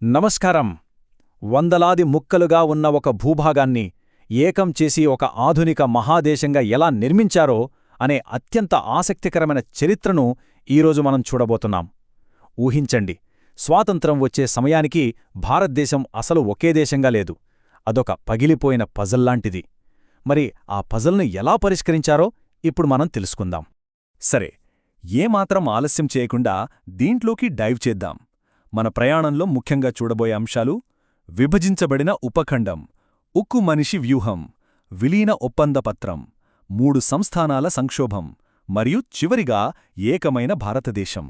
నమస్కారం. వందలాది ముక్కలుగా ఉన్న ఒక భూభాగాన్ని ఏకం చేసి ఒక ఆధునిక మహాదేశంగా ఎలా నిర్మించారో అనే అత్యంత ఆసక్తికరమైన చరిత్రను ఈరోజు మనం చూడబోతున్నాం. ఊహించండి, స్వాతంత్రం వచ్చే సమయానికి భారతదేశం అసలు ఒకే దేశంగా లేదు. అదొక పగిలిపోయిన పజల్లాంటిది. మరి ఆ పజల్ను ఎలా పరిష్కరించారో ఇప్పుడు మనం తెలుసుకుందాం. సరే, ఏమాత్రం ఆలస్యం చేయకుండా దీంట్లోకి డైవ్ చేద్దాం. మన ప్రయాణంలో ముఖ్యంగా చూడబోయే అంశాలు: విభజించబడిన ఉపఖండం, ఉక్కు మనిషి వ్యూహం, విలీన ఒప్పందపత్రం, 3 సంస్థానాల సంక్షోభం మరియు చివరిగా ఏకమైన భారతదేశం.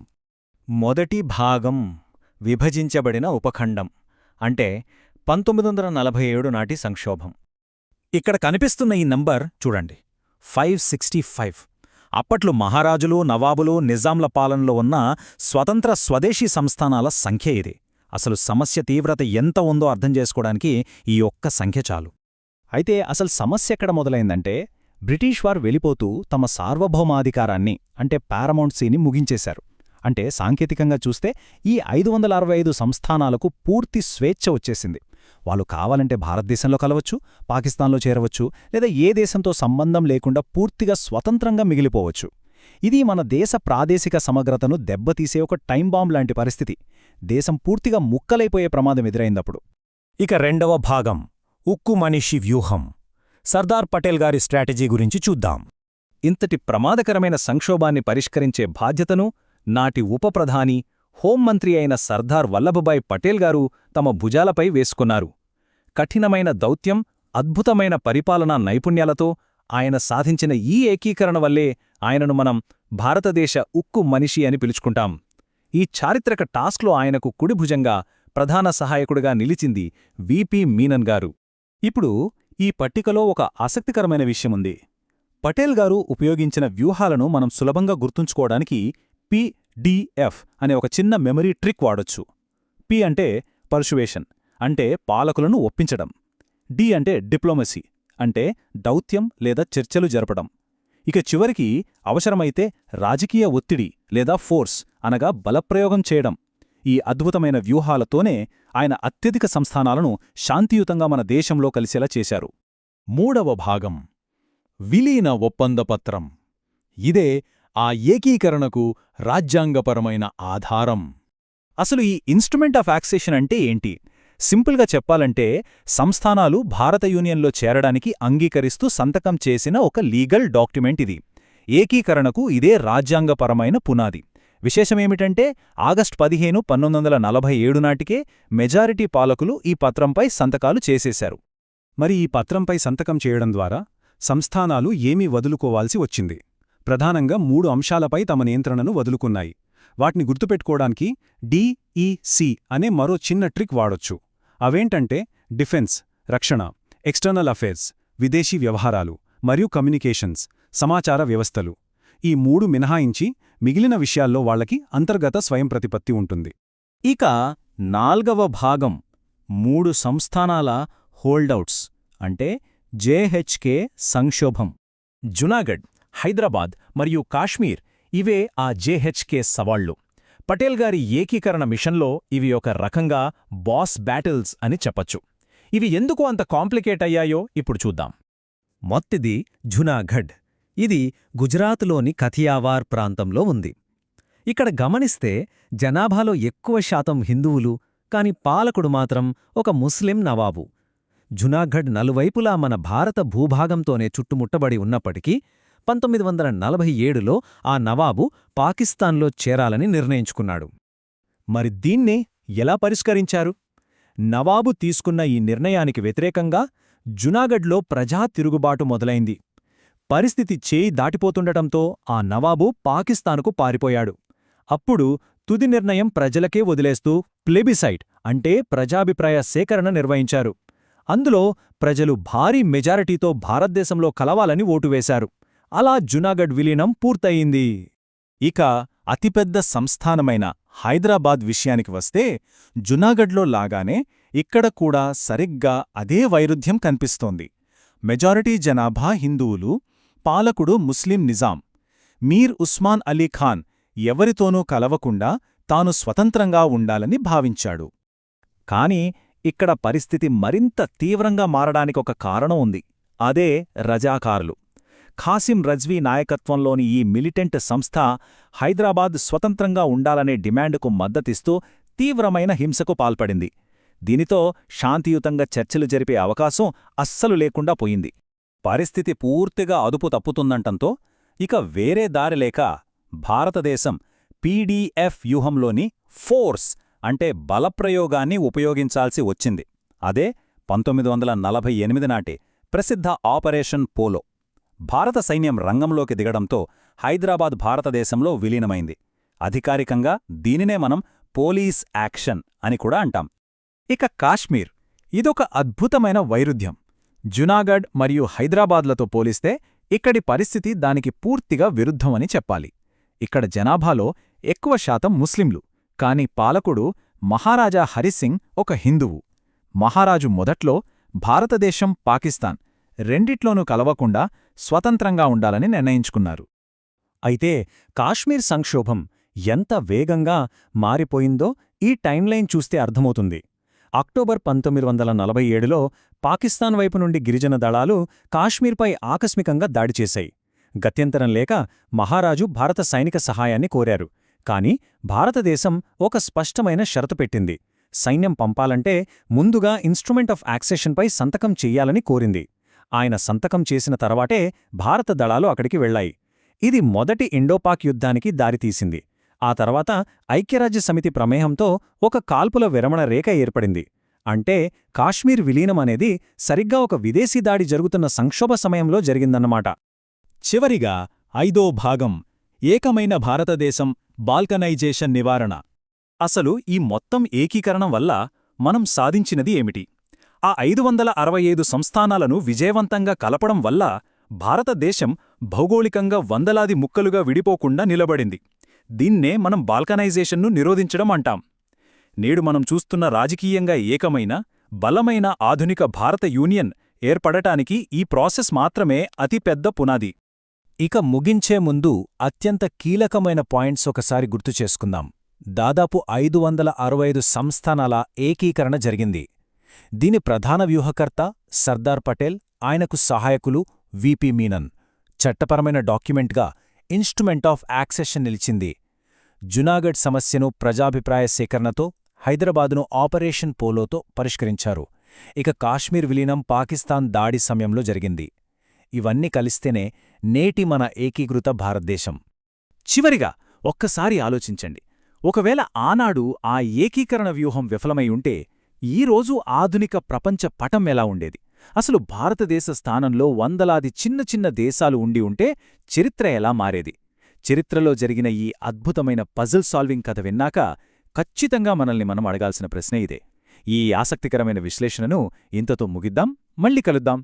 మొదటి భాగం విభజించబడిన ఉపఖండం అంటే 1947 నాటి సంక్షోభం. ఇక్కడ కనిపిస్తున్న ఈ నంబర్ చూడండి, 565. అప్పట్లో మహారాజులు, నవాబులు, నిజాంల పాలనలో ఉన్న స్వతంత్ర స్వదేశీ సంస్థానాల సంఖ్య ఇది. అసలు సమస్య తీవ్రత ఎంత ఉందో అర్థం చేసుకోవడానికి ఈ ఒక్క సంఖ్య చాలు. అయితే అసలు సమస్య ఎక్కడ మొదలైందంటే, బ్రిటిష్ వారు వెళ్ళిపోతూ తమ సార్వభౌమాధికారాన్ని అంటే పారమౌంట్ సీని ముగించేశారు. అంటే సాంకేతికంగా చూస్తే ఈ 565 సంస్థానాలకు పూర్తి స్వేచ్ఛ వచ్చేసింది. వాళ్ళు కావాలంటే భారతదేశంలో కలవచ్చు, పాకిస్తాన్లో చేరవచ్చు, లేదా ఏ దేశంతో సంబంధం లేకుండా పూర్తిగా స్వతంత్రంగా మిగిలిపోవచ్చు. ఇది మన దేశ ప్రాదేశిక సమగ్రతను దెబ్బతీసే ఒక టైం బాంబ్ లాంటి పరిస్థితి. దేశం పూర్తిగా ముక్కలైపోయే ప్రమాదం ఎదురైందప్పుడు. ఇక రెండవ భాగం, ఉక్కు మనిషి వ్యూహం, సర్దార్ పటేల్ గారి స్ట్రాటజీ గురించి చూద్దాం. ఇంతటి ప్రమాదకరమైన సంక్షోభాన్ని పరిష్కరించే బాధ్యతను నాటి ఉపప్రధాని, హోంమంత్రి అయిన సర్దార్ వల్లభభాయ్ పటేల్ గారు తమ భుజాలపై వేసుకున్నారు. కఠినమైన దౌత్యం, అద్భుతమైన పరిపాలనా నైపుణ్యాలతో ఆయన సాధించిన ఈ ఏకీకరణ వల్లే ఆయనను మనం భారతదేశ ఉక్కు మనిషి అని పిలుచుకుంటాం. ఈ చారిత్రక టాస్క్లో ఆయనకు కుడిభుజంగా ప్రధాన సహాయకుడిగా నిలిచింది విపి మీనన్ గారు. ఇప్పుడు ఈ పట్టికలో ఒక ఆసక్తికరమైన విషయముంది. పటేల్ గారు ఉపయోగించిన వ్యూహాలను మనం సులభంగా గుర్తుంచుకోవడానికి PDF అనే ఒక చిన్న మెమరీ ట్రిక్ వాడొచ్చు. P అంటే పర్సువేషన్, అంటే పాలకులను ఒప్పించడం. D అంటే డిప్లొమసీ, అంటే దౌత్యం లేదా చర్చలు జరపడం. ఇక చివరికి అవసరమైతే రాజకీయ ఒత్తిడి లేదా ఫోర్స్ అనగా బలప్రయోగం చేయడం. ఈ అద్భుతమైన వ్యూహాలతోనే ఆయన అత్యధిక సంస్థానాలను శాంతియుతంగా మన దేశంలో కలిసేలా చేశారు. మూడవ భాగం, విలీన ఒప్పందపత్రం. ఇదే ఆ ఏకీకరణకు రాజ్యాంగపరమైన ఆధారం. అసలు ఈ ఇన్స్ట్రుమెంట్ ఆఫ్ యాక్సేషన్ అంటే ఏంటి? సింపుల్గా చెప్పాలంటే, సంస్థానాలు భారత యూనియన్లో చేరడానికి అంగీకరిస్తూ సంతకం చేసిన ఒక లీగల్ డాక్యుమెంట్ ఇది. ఏకీకరణకు ఇదే రాజ్యాంగపరమైన పునాది. విశేషమేమిటంటే, ఆగస్టు 15, 1947 నాటికే మెజారిటీ పాలకులు ఈ పత్రంపై సంతకాలు చేసేశారు. మరి ఈ పత్రంపై సంతకం చేయడం ద్వారా సంస్థానాలు ఏమీ వదులుకోవాల్సి వచ్చింది. ప్రధానంగా 3 అంశాలపై తమ నియంత్రణను వదులుకున్నాయి. వాటిని గుర్తుపెట్టుకోవడానికి DEC అనే మరో చిన్న ట్రిక్ వాడొచ్చు. అవేంటంటే డిఫెన్స్, రక్షణ, ఎక్స్టర్నల్ అఫేర్స్, విదేశీ వ్యవహారాలు మరియు కమ్యూనికేషన్స్, సమాచార వ్యవస్థలు. ఈ 3 మినహాయించి మిగిలిన విషయాల్లో వాళ్లకి అంతర్గత స్వయంప్రతిపత్తి ఉంటుంది. ఇక 4వ భాగం, 3 సంస్థానాల హోల్డౌట్స్ అంటే JHK సంక్షోభం. జునాగఢ్, హైదరాబాద్ మరియు కాశ్మీర్ ఇవే ఆ JHK సవాళ్లు. పటేల్ గారి ఏకీకరణ మిషన్లో ఇవి ఒక రకంగా బాస్ బ్యాటిల్స్ అని చెప్పచ్చు. ఇవి ఎందుకు అంత కాంప్లికేట్ అయ్యాయో ఇప్పుడు చూద్దాం. మొదటిది జునాగఢ్. ఇది గుజరాత్లోని కథియావార్ ప్రాంతంలో ఉంది. ఇక్కడ గమనిస్తే జనాభాలో ఎక్కువ శాతం హిందువులు, కాని పాలకుడు మాత్రం ఒక ముస్లిం నవాబు. జునాగఢ్ నలువైపులా మన భారత భూభాగంతోనే చుట్టుముట్టబడి ఉన్నప్పటికీ 1947లో ఆ నవాబు పాకిస్తాన్లో చేరాలని నిర్ణయించుకున్నాడు. మరి దీన్నే ఎలా పరిష్కరించారు? నవాబు తీసుకున్న ఈ నిర్ణయానికి వ్యతిరేకంగా జునాగఢ్లో ప్రజా తిరుగుబాటు మొదలైంది. పరిస్థితి చేయి దాటిపోతుండటంతో ఆ నవాబు పాకిస్తానుకు పారిపోయాడు. అప్పుడు తుది నిర్ణయం ప్రజలకే వదిలేస్తూ ప్లెబిసైట్ అంటే ప్రజాభిప్రాయ సేకరణ నిర్వహించారు. అందులో ప్రజలు భారీ మెజారిటీతో భారతదేశంలో కలవాలని ఓటు వేశారు. అలా జునాగఢ్ విలీనం పూర్తయింది. ఇక అతిపెద్ద సంస్థానమైన హైదరాబాద్ విషయానికి వస్తే, జునాగఢ్లో లాగానే ఇక్కడ కూడా సరిగ్గా అదే వైరుధ్యం కనిపిస్తోంది. మెజారిటీ జనాభా హిందువులు, పాలకుడు ముస్లిం నిజాం. మీర్ ఉస్మాన్ అలీ ఖాన్ ఎవరితోనూ కలవకుండా తాను స్వతంత్రంగా ఉండాలని భావించాడు. కాని ఇక్కడ పరిస్థితి మరింత తీవ్రంగా మారడానికొక కారణం ఉంది. అదే రజాకారులు. ఖాసిం రజ్వీ నాయకత్వంలోని ఈ మిలిటెంట్ సంస్థ హైదరాబాద్ స్వతంత్రంగా ఉండాలనే డిమాండుకు మద్దతిస్తూ తీవ్రమైన హింసకు పాల్పడింది. దీనితో శాంతియుతంగా చర్చలు జరిపే అవకాశం అస్సలు లేకుండా పోయింది. పరిస్థితి పూర్తిగా అదుపు తప్పుతుందంటంతో ఇక వేరే దారిలేక భారతదేశం పీడీఎఫ్ వ్యూహంలోని ఫోర్స్ అంటే బలప్రయోగాన్ని ఉపయోగించాల్సి వచ్చింది. అదే 1948 నాటి ప్రసిద్ధ ఆపరేషన్ పోలో. భారత సైన్యం రంగంలోకి దిగడంతో హైదరాబాద్ భారతదేశంలో విలీనమైంది. అధికారికంగా దీనినే మనం పోలీస్ యాక్షన్ అని కూడా అంటాం. ఇక కాశ్మీర్, ఇదొక అద్భుతమైన వైరుధ్యం. జునాగఢ్ మరియు హైదరాబాద్లతో పోలిస్తే ఇక్కడి పరిస్థితి దానికి పూర్తిగా విరుద్ధమని చెప్పాలి. ఇక్కడ జనాభాలో ఎక్కువ శాతం ముస్లింలు, కాని పాలకుడు మహారాజా హరిసింగ్ ఒక హిందువు. మహారాజు మొదట్లో భారతదేశం, పాకిస్తాన్ రెండిట్లోనూ కలవకుండా స్వతంత్రంగా ఉండాలని నిర్ణయించుకున్నారు. అయితే కాశ్మీర్ సంక్షోభం ఎంత వేగంగా మారిపోయిందో ఈ టైంలైన్ చూస్తే అర్థమవుతుంది. అక్టోబర్ 1947లో పాకిస్తాన్ వైపు నుండి గిరిజన దళాలు కాశ్మీర్పై ఆకస్మికంగా దాడి చేశాయి. గత్యంతరం లేక మహారాజు భారత సైనిక సహాయాన్ని కోరారు. కాని భారతదేశం ఒక స్పష్టమైన షరతు పెట్టింది. సైన్యం పంపాలంటే ముందుగా ఇన్స్ట్రుమెంట్ ఆఫ్ యాక్సెషన్పై సంతకం చెయ్యాలని కోరింది. ఆయన సంతకం చేసిన తర్వాటే భారత దళాలు అక్కడికి వెళ్లాయి. ఇది మొదటి ఇండోపాక్ యుద్ధానికి దారితీసింది. ఆ తర్వాత ఐక్యరాజ్యసమితి ప్రమేయంతో ఒక కాల్పుల విరమణ రేఖ ఏర్పడింది. అంటే కాశ్మీర్ విలీనం అనేది సరిగ్గా ఒక విదేశీ దాడి జరుగుతున్న సంక్షోభ సమయంలో జరిగిందన్నమాట. చివరిగా 5వ భాగం, ఏకమైన భారతదేశం, బాల్కనైజేషన్ నివారణ. అసలు ఈ మొత్తం ఏకీకరణం వల్ల మనం సాధించినది ఏమిటి? ఆ 565 సంస్థానాలను విజయవంతంగా కలపడం వల్ల భారతదేశం భౌగోళికంగా వందలాది ముక్కలుగా విడిపోకుండా నిలబడింది. దీన్నే మనం బాల్కనైజేషన్ను నిరోధించడం అంటాం. నేడు మనం చూస్తున్న రాజకీయంగా ఏకమైన, బలమైన ఆధునిక భారత యూనియన్ ఏర్పడటానికి ఈ ప్రాసెస్ మాత్రమే అతిపెద్ద పునాది. ఇక ముగించే ముందు అత్యంత కీలకమైన పాయింట్స్ ఒకసారి గుర్తుచేసుకుందాం. దాదాపు 565 సంస్థానాల ఏకీకరణ జరిగింది. దీని ప్రధాన వ్యూహకర్త సర్దార్ పటేల్, ఆయనకు సహాయకులు విపి మీనన్. చట్టపరమైన డాక్యుమెంట్గా ఇన్స్ట్రుమెంట్ ఆఫ్ యాక్సెషన్ నిలిచింది. జునాగఢ్ సమస్యను ప్రజాభిప్రాయ సేకరణతో, హైదరాబాదును ఆపరేషన్ పోలోతో పరిష్కరించారు. ఇక కాశ్మీర్ విలీనం పాకిస్తాన్ దాడి సమయంలో జరిగింది. ఇవన్నీ కలిస్తేనే నేటి మన ఏకీకృత భారతదేశం. చివరిగా ఒక్కసారి ఆలోచించండి. ఒకవేళ ఆనాడు ఆ ఏకీకరణ వ్యూహం విఫలమై ఉంటే ఈరోజు ఆధునిక ప్రపంచ పటం ఎలా ఉండేది? అసలు భారతదేశ స్థానంలో వందలాది చిన్న చిన్న దేశాలు ఉండి ఉంటే చరిత్ర ఎలా మారేది? చరిత్రలో జరిగిన ఈ అద్భుతమైన పజిల్ సాల్వింగ్ కథ విన్నాక ఖచ్చితంగా మనల్ని మనం అడగాల్సిన ప్రశ్న ఇదే. ఈ ఆసక్తికరమైన విశ్లేషణను ఇంతతో ముగిద్దాం. మళ్ళీ కలుద్దాం.